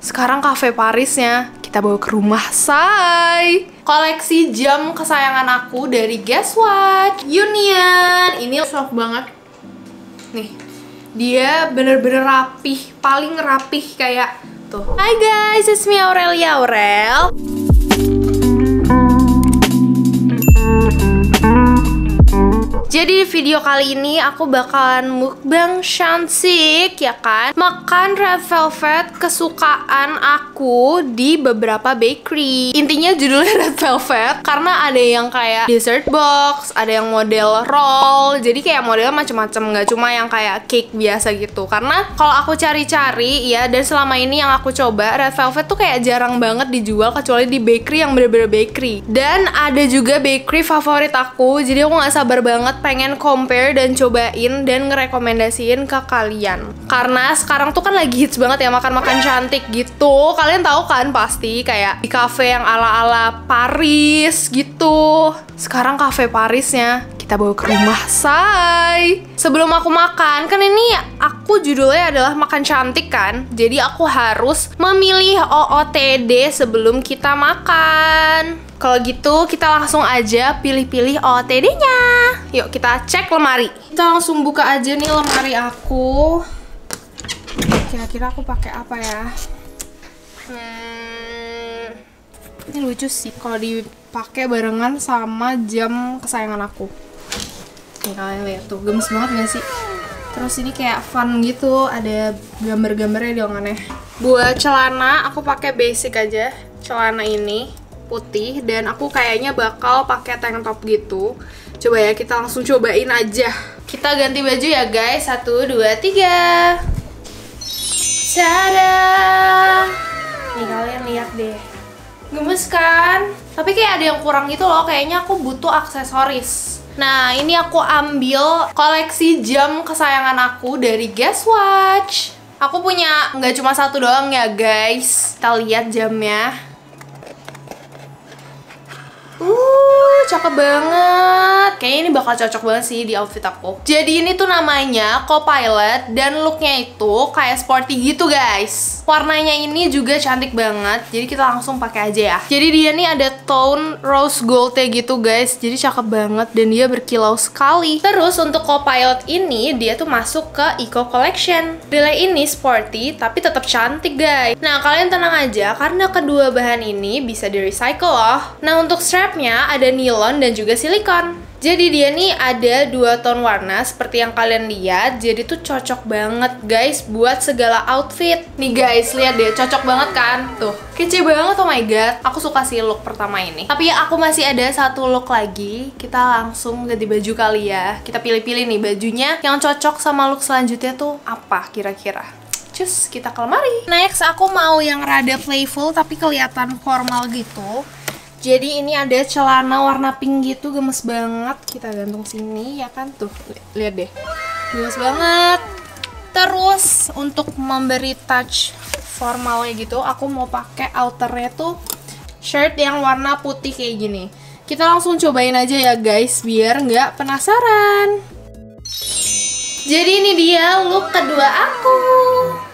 Sekarang cafe Parisnya kita bawa ke rumah say. Koleksi jam kesayangan aku dari Guess Watch Union. Ini soft banget. Nih, dia bener-bener rapih, paling rapih kayak tuh. Hi guys, it's me Aurelia Aurel. Jadi di video kali ini aku bakalan mukbang Shanxik, ya kan? Makan red velvet kesukaan aku di beberapa bakery. Intinya judulnya red velvet karena ada yang kayak dessert box, ada yang model roll. Jadi kayak modelnya macem-macem, nggak cuma yang kayak cake biasa gitu. Karena kalau aku cari-cari ya, dan selama ini yang aku coba, red velvet tuh kayak jarang banget dijual kecuali di bakery yang bener-bener bakery. Dan ada juga bakery favorit aku, jadi aku nggak sabar banget pengen compare dan cobain dan ngerekomendasiin ke kalian. Karena sekarang tuh kan lagi hits banget ya makan-makan cantik gitu. Kalian tahu kan pasti kayak di cafe yang ala-ala Paris gitu. Sekarang cafe Parisnya kita bawa ke rumah say. Sebelum aku makan, kan ini aku judulnya adalah makan cantik kan. Jadi aku harus memilih OOTD sebelum kita makan. Kalau gitu kita langsung aja pilih-pilih OOTD-nya. Yuk kita cek lemari. Kita langsung buka aja nih lemari aku. Kira-kira aku pakai apa ya? Ini lucu sih kalau dipakai barengan sama jam kesayangan aku. Nih kalian lihat tuh, gemes banget gak sih? Terus ini kayak fun gitu, ada gambar-gambarnya dong aneh. Buat celana aku pakai basic aja. Celana ini putih dan aku kayaknya bakal pakai tank top gitu. Coba ya, kita langsung cobain aja. Kita ganti baju ya guys. 1, 2, 3. Tada! Nih kalian lihat deh. Gemes kan? Tapi kayak ada yang kurang gitu loh. Kayaknya aku butuh aksesoris. Nah, ini aku ambil koleksi jam kesayangan aku dari Guess Watch. Aku punya nggak cuma satu doang ya guys. Kita lihat jamnya. Cakep banget. Kayaknya ini bakal cocok banget sih di outfit aku. Jadi ini tuh namanya Copilot dan looknya itu kayak sporty gitu guys. Warnanya ini juga cantik banget. Jadi kita langsung pakai aja ya. Jadi dia nih ada tone rose gold-nya gitu guys. Jadi cakep banget dan dia berkilau sekali. Terus untuk Copilot ini dia tuh masuk ke Eco Collection. Relay ini sporty tapi tetap cantik guys. Nah kalian tenang aja karena kedua bahan ini bisa di recycle loh. Nah untuk strapnya ada nilon dan juga silikon. Jadi dia nih ada 2 tone warna seperti yang kalian lihat. Jadi tuh cocok banget guys buat segala outfit. Nih guys, lihat deh, cocok banget kan? Tuh, kece banget, oh my god. Aku suka sih look pertama ini. Tapi aku masih ada satu look lagi. Kita langsung ganti baju kali ya. Kita pilih-pilih nih bajunya yang cocok sama look selanjutnya tuh apa kira-kira. Cus, kita ke lemari. Next, aku mau yang rada playful tapi kelihatan formal gitu. Jadi ini ada celana warna pink gitu, gemes banget. Kita gantung sini ya kan, tuh lihat deh, gemes banget. Terus untuk memberi touch formalnya gitu, aku mau pakai outernya tuh shirt yang warna putih kayak gini. Kita langsung cobain aja ya guys, biar nggak penasaran. Jadi ini dia look kedua aku.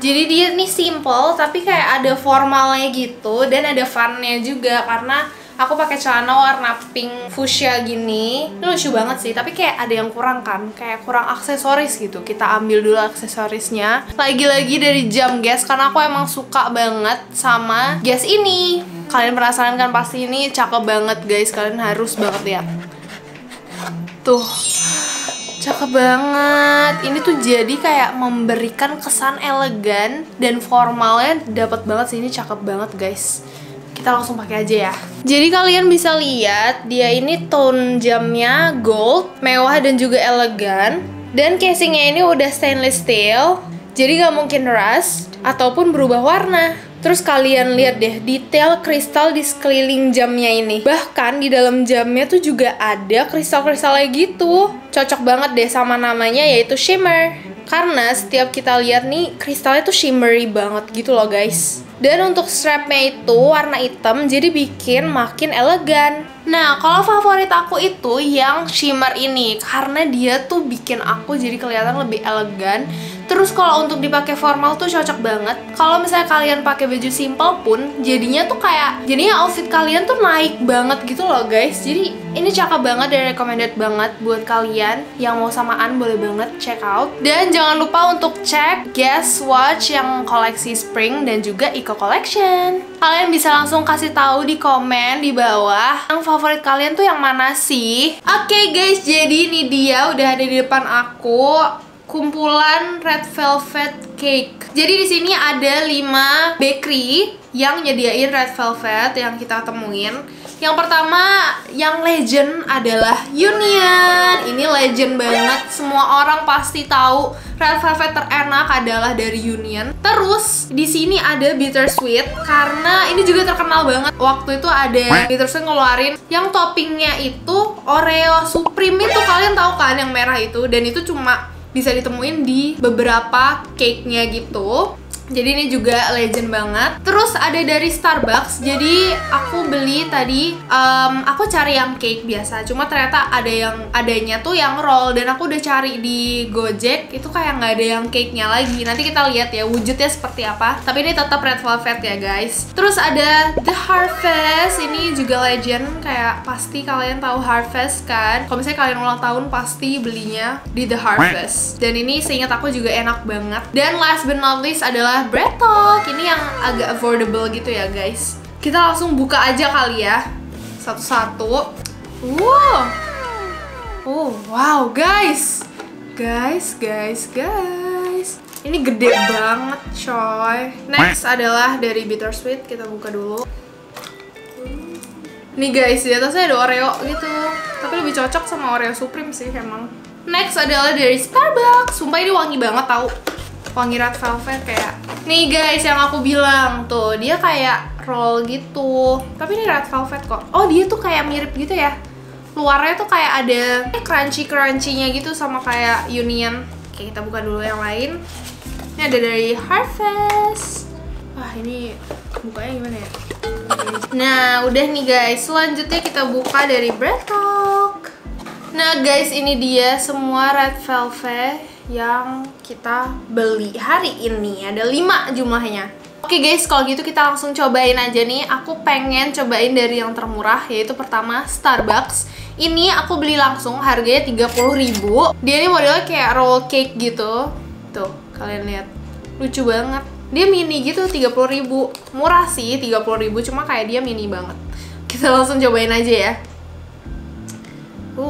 Jadi dia nih simple tapi kayak ada formalnya gitu dan ada funnya juga karena aku pakai celana warna pink fuchsia gini. Ini lucu banget sih, tapi kayak ada yang kurang kan, kayak kurang aksesoris gitu. Kita ambil dulu aksesorisnya. Lagi-lagi dari jam Guess karena aku emang suka banget sama Guess ini. Kalian penasaran kan pasti, ini cakep banget guys. Kalian harus banget lihat. Tuh. Cakep banget. Ini tuh jadi kayak memberikan kesan elegan dan formalnya dapat banget sih. Ini cakep banget guys. Kita langsung pakai aja ya. Jadi kalian bisa lihat dia ini tone jamnya gold, mewah dan juga elegan. Dan casingnya ini udah stainless steel, jadi nggak mungkin rust ataupun berubah warna. Terus kalian lihat deh detail kristal di sekeliling jamnya ini. Bahkan di dalam jamnya tuh juga ada kristal-kristalnya gitu. Cocok banget deh sama namanya yaitu shimmer. Karena setiap kita lihat nih kristalnya tuh shimmery banget gitu loh guys. Dan untuk strapnya itu warna hitam, jadi bikin makin elegan. Nah, kalau favorit aku itu yang shimmer ini, karena dia tuh bikin aku jadi kelihatan lebih elegan. Terus kalau untuk dipakai formal tuh cocok banget. Kalau misalnya kalian pakai baju simple pun, jadinya outfit kalian tuh naik banget gitu loh guys. Jadi ini cakep banget dan recommended banget buat kalian yang mau samaan, boleh banget check out. Dan jangan lupa untuk cek Guess Watch yang koleksi spring dan juga eco collection. Kalian bisa langsung kasih tahu di komen di bawah yang favorit kalian tuh yang mana sih. Oke guys, jadi ini dia udah ada di depan aku kumpulan red velvet cake. Jadi di sini ada 5 bakery yang nyediain red velvet yang kita temuin. Yang pertama yang legend adalah Union. Ini legend banget. Semua orang pasti tahu red velvet terenak adalah dari Union. Terus di sini ada Bittersweet karena ini juga terkenal banget. Waktu itu ada Bittersweet ngeluarin yang toppingnya itu Oreo Supreme itu, kalian tahu kan yang merah itu, dan itu cuma bisa ditemuin di beberapa cake-nya gitu. Jadi ini juga legend banget. Terus ada dari Starbucks. Jadi aku beli tadi, aku cari yang cake biasa. Cuma ternyata adanya tuh yang roll. Dan aku udah cari di Gojek, itu kayak nggak ada yang cake-nya lagi. Nanti kita lihat ya wujudnya seperti apa. Tapi ini tetap red velvet ya guys. Terus ada The Harvest. Ini juga legend. Kayak pasti kalian tahu Harvest kan. Kalau misalnya kalian ulang tahun pasti belinya di The Harvest. Dan ini seingat aku juga enak banget. Dan last but not least adalah Bread Talk. Ini yang agak affordable gitu ya guys. Kita langsung buka aja kali ya satu-satu. Wow. Oh wow guys. Guys. Ini gede banget coy. Next adalah dari Bittersweet. Kita buka dulu. Nih guys, di atasnya ada Oreo gitu. Tapi lebih cocok sama Oreo Supreme sih emang. Next adalah dari Starbucks. Sumpah ini wangi banget tau. Wangi red velvet kayak. Nih guys, yang aku bilang tuh, dia kayak roll gitu. Tapi ini red velvet kok. Oh, dia tuh kayak mirip gitu ya. Luarnya tuh kayak ada crunchy-crunchy-nya gitu sama kayak Union. Oke, kita buka dulu yang lain. Ini ada dari Harvest. Wah, ini bukanya gimana ya? Nah, udah nih guys. Selanjutnya kita buka dari Bread Talk. Nah guys, ini dia semua red velvet yang kita beli hari ini. Ada 5 jumlahnya. Oke guys, kalau gitu kita langsung cobain aja nih. Aku pengen cobain dari yang termurah, yaitu pertama Starbucks. Ini aku beli langsung, harganya 30.000. Dia ini modelnya kayak roll cake gitu. Tuh, kalian lihat. Lucu banget. Dia mini gitu, 30.000. Murah sih 30.000, cuma kayak dia mini banget. Kita langsung cobain aja ya.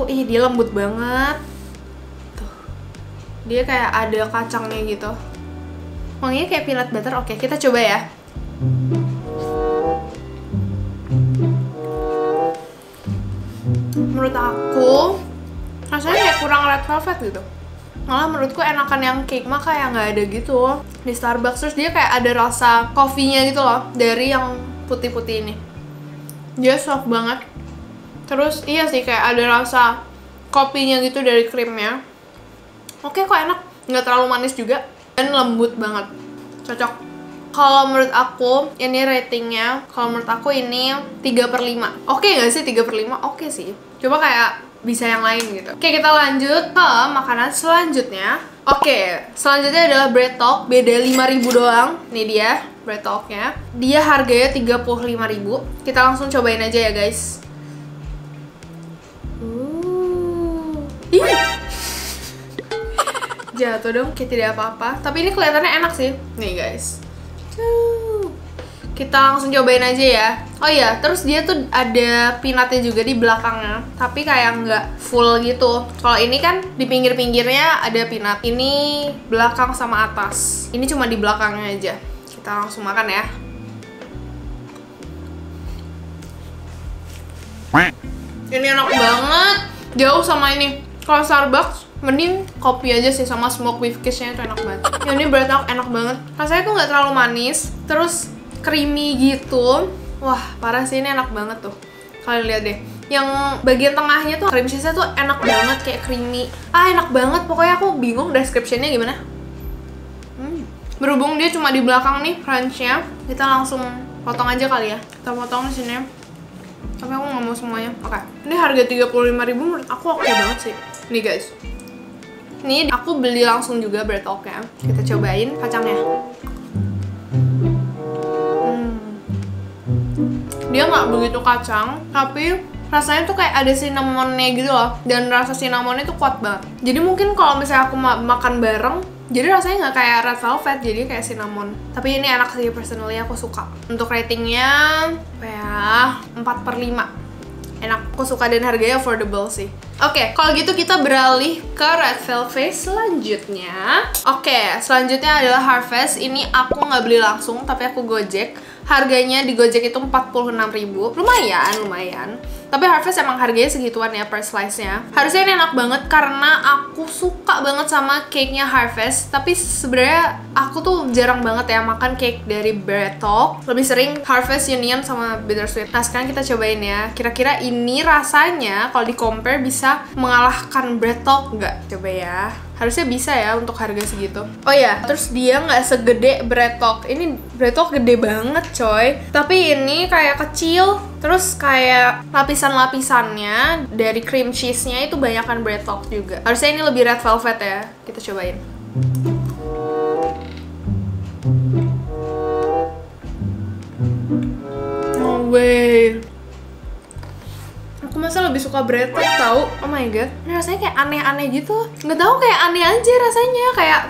Dia lembut banget. Dia kayak ada kacangnya gitu. Wanginya kayak peanut butter. Oke, kita coba ya. Menurut aku rasanya kayak kurang red velvet gitu. Malah menurutku enakan yang cake mah kayak nggak ada gitu di Starbucks. Terus dia kayak ada rasa coffee-nya gitu loh dari yang putih-putih ini. Dia soft banget. Terus iya sih kayak ada rasa kopinya gitu dari krimnya. Oke, kok enak, nggak terlalu manis juga dan lembut banget, cocok. Kalau menurut aku ini ratingnya, kalau menurut aku ini 3/5. Oke nggak sih 3/5? Oke sih. Coba kayak bisa yang lain gitu. Oke, kita lanjut ke makanan selanjutnya. Oke, selanjutnya adalah Bread Talk. Beda 5.000 doang. Nih dia Bread Talknya. Dia harganya 35.000. Kita langsung cobain aja ya guys. Jatuh dong, kayak tidak apa-apa. Tapi ini kelihatannya enak sih. Nih guys. Kita langsung cobain aja ya. Oh iya, terus dia tuh ada peanutnya juga di belakangnya. Tapi kayak nggak full gitu. Kalau ini kan di pinggir-pinggirnya ada peanut. Ini belakang sama atas. Ini cuma di belakangnya aja. Kita langsung makan ya. Ini enak banget. Jauh sama ini. Kalau Starbucks mending kopi aja sih, sama smoke with kiss-nya itu enak banget. Yang ini Bread Talk enak banget. Rasanya tuh nggak terlalu manis, terus creamy gitu. Wah, parah sih, ini enak banget tuh. Kalian lihat deh. Yang bagian tengahnya tuh cream cheese-nya tuh enak banget, kayak creamy. Enak banget. Pokoknya aku bingung description-nya gimana. Berhubung dia cuma di belakang nih crunch-nya, kita langsung potong aja kali ya. Kita potong di sini. Tapi aku nggak mau semuanya. Oke. Ini harga 35.000 menurut aku oke banget sih. Nih guys. Ini aku beli langsung juga bread talk-nya. Kita cobain kacangnya. Dia nggak begitu kacang, tapi rasanya tuh kayak ada cinnamonnya gitu loh. Dan rasa cinnamonnya tuh kuat banget. Jadi mungkin kalau misalnya aku makan bareng, jadi rasanya nggak kayak red velvet, jadi kayak cinnamon. Tapi ini enak sih, personally aku suka. Untuk ratingnya, ya 4/5. Enak, aku suka dan harganya affordable sih. Oke, kalau gitu kita beralih ke red velvet selanjutnya. Oke, selanjutnya adalah Harvest. Ini aku nggak beli langsung, tapi aku Gojek. Harganya di Gojek itu 46.000. Lumayan. Tapi Harvest emang harganya segituan ya per slice-nya. Harusnya ini enak banget karena aku suka banget sama cake-nya Harvest. Tapi sebenarnya aku tuh jarang banget ya makan cake dari Bread Talk. Lebih sering Harvest Union sama Bittersweet. Nah, sekarang kita cobain ya. Kira-kira ini rasanya kalau di compare bisa mengalahkan Bread Talk nggak? Coba ya. Harusnya bisa ya untuk harga segitu. Oh ya, terus dia nggak segede Bread Talk. Ini Bread Talk gede banget coy. Tapi ini kayak kecil. Terus kayak lapisan-lapisannya dari cream cheese-nya itu banyakan Bread Talk juga. Harusnya ini lebih red velvet ya. Kita cobain. No way. Aku masa lebih suka bread talk tau. Oh my god, ini rasanya kayak aneh-aneh gitu. Nggak tahu, kayak aneh aja rasanya. Kayak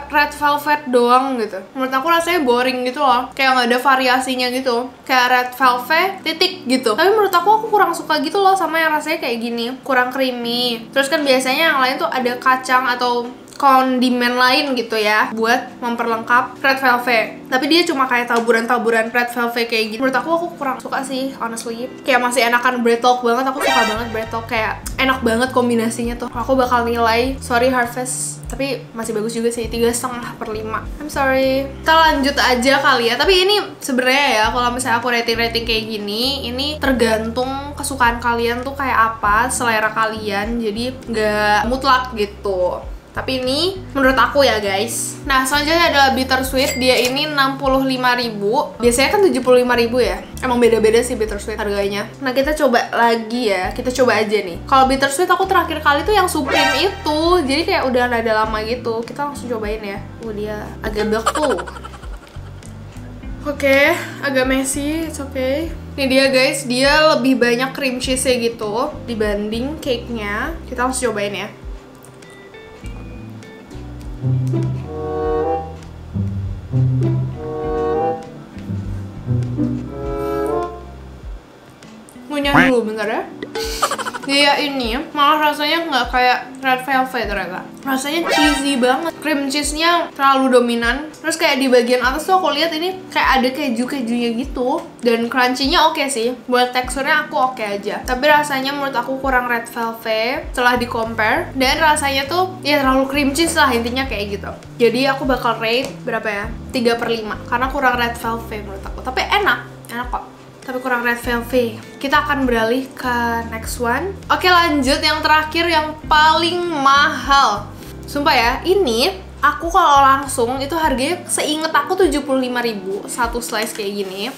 red velvet doang gitu. Menurut aku rasanya boring gitu loh. Kayak nggak ada variasinya gitu. Kayak red velvet titik gitu. Tapi menurut aku kurang suka gitu loh sama yang rasanya kayak gini. Kurang creamy. Terus kan biasanya yang lain tuh ada kacang atau kondimen lain gitu ya buat memperlengkap red velvet. Tapi dia cuma kayak taburan-taburan red velvet kayak gitu. Menurut aku kurang suka sih honestly. Kayak masih enakan Bread Talk banget. Aku suka banget Bread Talk, kayak enak banget kombinasinya tuh. Aku bakal nilai, sorry Harvest, tapi masih bagus juga sih, 3,5/5. I'm sorry. Kita lanjut aja kali ya. Tapi ini sebenarnya ya kalau misalnya aku rating kayak gini, ini tergantung kesukaan kalian tuh kayak apa, selera kalian. Jadi nggak mutlak gitu. Tapi ini menurut aku ya guys. Nah, selanjutnya adalah Bittersweet. Dia ini 65.000. Biasanya kan 75.000 ya. Emang beda-beda sih Bittersweet harganya. Nah, kita coba lagi ya. Kita coba aja nih. Kalau Bittersweet aku terakhir kali tuh yang Supreme itu. Jadi kayak udah rada lama gitu. Kita langsung cobain ya. Dia agak beku. Oke, agak messy. It's okay. Ini dia guys. Dia lebih banyak cream cheese-nya gitu dibanding cake-nya. Kita langsung cobain ya. Ngunyah dulu bentar ya. Dia ini malah rasanya nggak kayak red velvet ternyata. Rasanya cheesy banget. Cream cheese-nya terlalu dominan. Terus kayak di bagian atas tuh aku lihat ini kayak ada keju-kejunya gitu. Dan crunchy-nya oke sih. Buat teksturnya aku oke aja. Tapi rasanya menurut aku kurang red velvet setelah di compare. Dan rasanya tuh ya terlalu cream cheese lah intinya kayak gitu. Jadi aku bakal rate berapa ya? 3/5. Karena kurang red velvet menurut aku. Tapi enak kok. Tapi kurang red velvet. Kita akan beralih ke next one. Oke, lanjut yang terakhir, yang paling mahal. Sumpah ya, ini aku kalau langsung itu harganya seinget aku 75.000 satu slice kayak gini.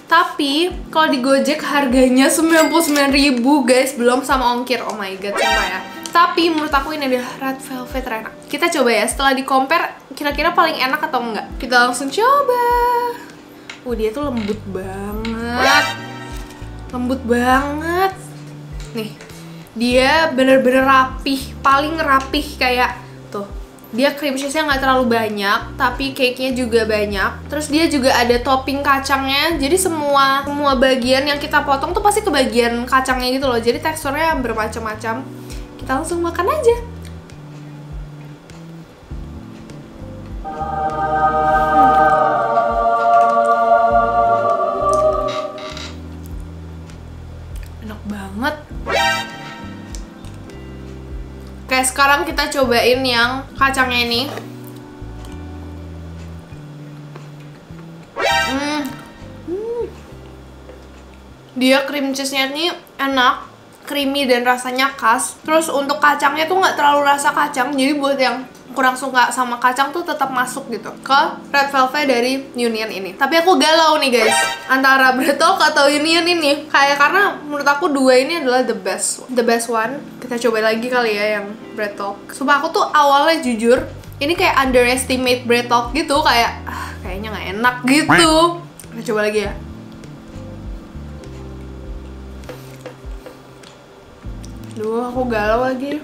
Tapi kalau di Gojek harganya 99.000 guys, belum sama ongkir. Oh my god, sumpah ya. Tapi menurut aku ini adalah red velvet terenak. Kita coba ya, setelah di compare kira-kira paling enak atau enggak. Kita langsung coba. Dia tuh lembut banget. Lembut banget. Nih, dia bener-bener rapih. Paling rapih kayak tuh. Dia cream cheese-nya nggak terlalu banyak, tapi cake-nya juga banyak. Terus dia juga ada topping kacangnya. Jadi semua bagian yang kita potong tuh pasti ke bagian kacangnya gitu loh. Jadi teksturnya bermacam-macam. Kita langsung makan aja. Oke, sekarang kita cobain yang kacangnya ini. Dia cream cheese-nya ini enak, creamy dan rasanya khas. Terus untuk kacangnya tuh nggak terlalu rasa kacang. Jadi buat yang kurang suka sama kacang tuh tetap masuk gitu ke Red Velvet dari Union ini. Tapi aku galau nih guys, antara Bread Talk atau Union ini. Kayak karena menurut aku dua ini adalah the best one. Kita coba lagi kali ya yang Bread Talk. Sumpah aku tuh awalnya jujur ini kayak underestimate Bread Talk gitu, kayak kayaknya nggak enak gitu. Kita coba lagi ya. Duh, aku galau lagi.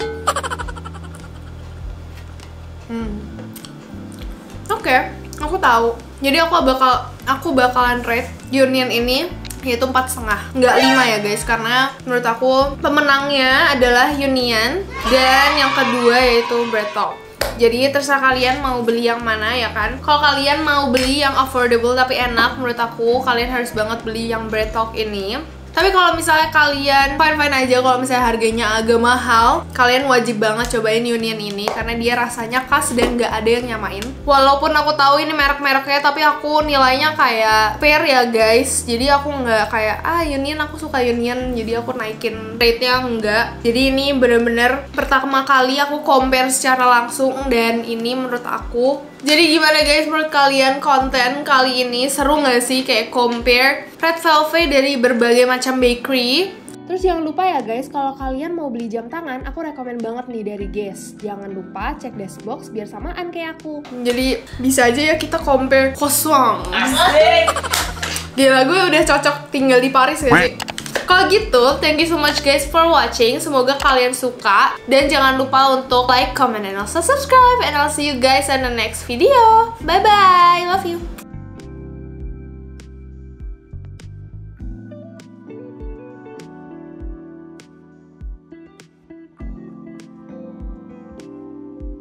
Oke, aku tahu. Jadi aku bakalan rate Union ini yaitu 4,5, nggak 5 ya guys, karena menurut aku pemenangnya adalah Union dan yang kedua yaitu Bread Talk. Jadi terserah kalian mau beli yang mana ya kan. Kalau kalian mau beli yang affordable tapi enak, menurut aku kalian harus banget beli yang Bread Talk ini. Tapi kalau misalnya kalian fine-fine aja kalau misalnya harganya agak mahal, kalian wajib banget cobain Union ini karena dia rasanya khas dan nggak ada yang nyamain. Walaupun aku tahu ini merek-mereknya, tapi aku nilainya kayak fair ya guys. Jadi aku nggak kayak Union, aku suka Union, jadi aku naikin rate-nya, enggak. Jadi ini bener-bener pertama kali aku compare secara langsung dan ini menurut aku. Jadi gimana guys, menurut kalian konten kali ini seru nggak sih kayak compare Red Velvet dari berbagai macam bakery? Terus jangan lupa ya guys, kalau kalian mau beli jam tangan, aku rekomen banget nih dari Guess. Jangan lupa cek Dashbox biar samaan kayak aku. Jadi bisa aja ya kita compare kosong. Gila, gue udah cocok tinggal di Paris gak sih? Kalau gitu, thank you so much guys for watching. Semoga kalian suka. Dan jangan lupa untuk like, comment, and also subscribe. And I'll see you guys in the next video. Bye-bye. Love you.